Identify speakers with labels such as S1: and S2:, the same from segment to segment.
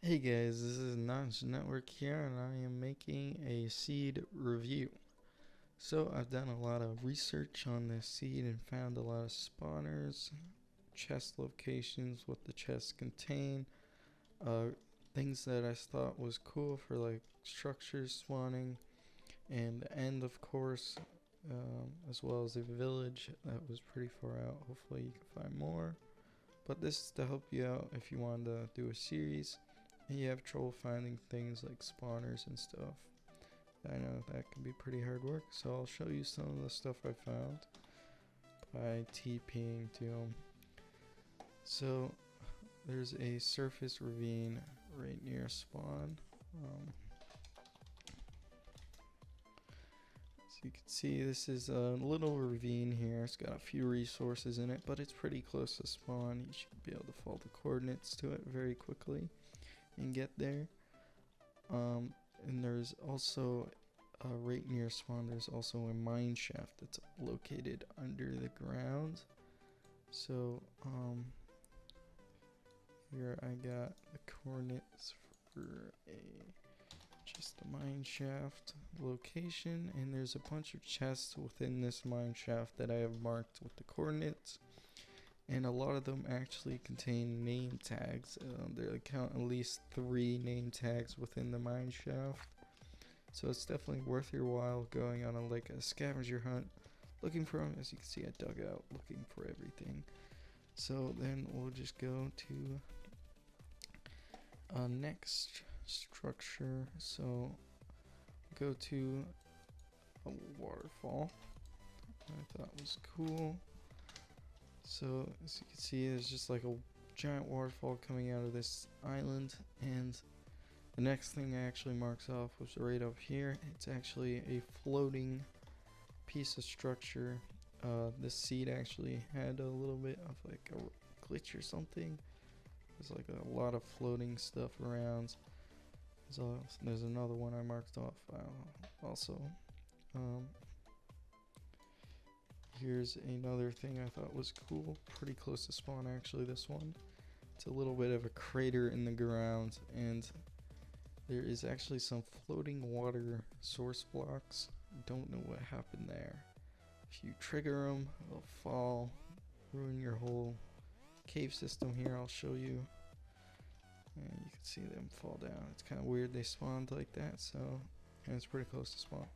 S1: Hey guys, this is Notch Network here, and I am making a seed review. So I've done a lot of research on this seed and found a lot of spawners, chest locations, what the chests contain, things that I thought was cool for like structures spawning, and of course, as well as a village that was pretty far out. Hopefully you can find more. But this is to help you out if you want to do a series and you have trouble finding things like spawners and stuff. I know that can be pretty hard work, so I'll show you some of the stuff I found by TPing to them. So there's a surface ravine right near spawn. So you can see this is a little ravine here. It's got a few resources in it, but it's pretty close to spawn. You should be able to follow the coordinates to it very quickly and get there. And there's also right near spawn, there's also a mineshaft that's located under the ground. So here I got the coordinates for just a mineshaft location, and there's a bunch of chests within this mineshaft that I have marked with the coordinates. And a lot of them actually contain name tags. They count at least 3 name tags within the mine shaft. So it's definitely worth your while going on a scavenger hunt, looking for them. As you can see, I dug out looking for everything. So then we'll just go to next structure. So go to a waterfall. I thought was cool. So as you can see, there's just like a giant waterfall coming out of this island, and the next thing I actually marks off was right up here. It's actually a floating piece of structure. This seed actually had a little bit of like a glitch or something. There's like a lot of floating stuff around. There's another one I marked off also. Here's another thing I thought was cool, pretty close to spawn actually, this one. It's a little bit of a crater in the ground, and there is actually some floating water source blocks. Don't know what happened there. If you trigger them, they'll fall, ruin your whole cave system here. I'll show you. And you can see them fall down. It's kind of weird they spawned like that, and it's pretty close to spawn.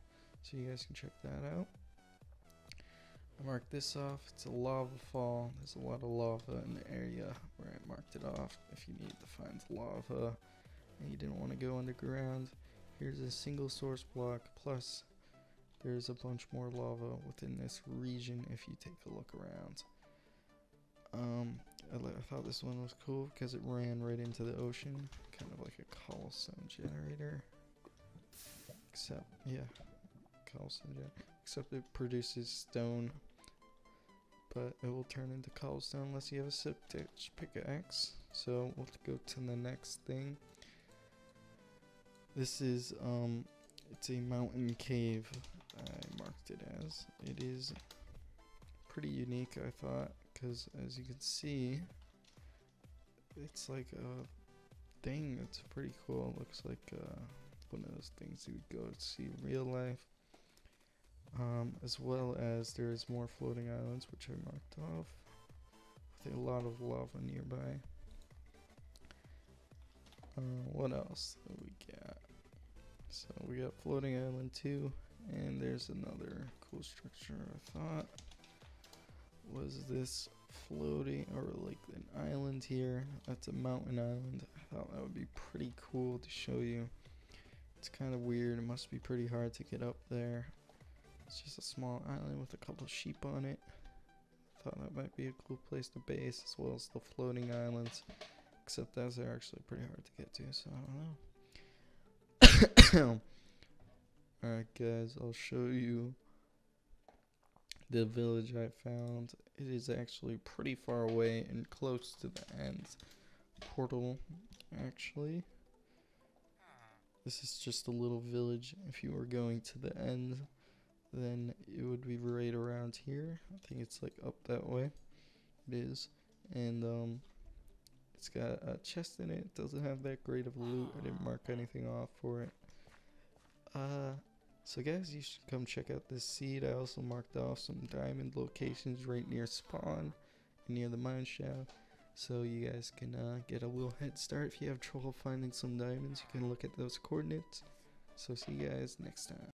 S1: So you guys can check that out. I marked this off. It's a lava fall. There's a lot of lava in the area where I marked it off. If you need to find lava and you didn't want to go underground, here's a single source block, plus there's a bunch more lava within this region if you take a look around. I thought this one was cool because it ran right into the ocean, kind of like a cobblestone generator. Except it produces stone, but it will turn into cobblestone unless you have a sip-ditch pickaxe. So we'll go to the next thing. This is it's a mountain cave. I marked it as. It is pretty unique, I thought, because as you can see, it's like a thing that's pretty cool. It looks like one of those things you would go to see in real life. As well as there's more floating islands, which I marked off, with a lot of lava nearby. What else do we got? So we got floating island 2, and there's another cool structure I thought was this floating, or like an island here. That's a mountain island. I thought that would be pretty cool to show you. It's kind of weird. It must be pretty hard to get up there. It's just a small island with a couple of sheep on it. Thought that might be a cool place to base, as well as the floating islands. Except those are actually pretty hard to get to, so I don't know. Alright guys, I'll show you the village I found. It is actually pretty far away and close to the end portal, actually. This is just a little village. If you were going to the end, then it would be right around here. I think it's like up that way. It is. And It's got a chest in it. It doesn't have that great of loot. I didn't mark anything off for it. So guys, you should come check out this seed. I also marked off some diamond locations right near spawn, near the mineshaft. So you guys can get a little head start. If you have trouble finding some diamonds, you can look at those coordinates. So see you guys next time.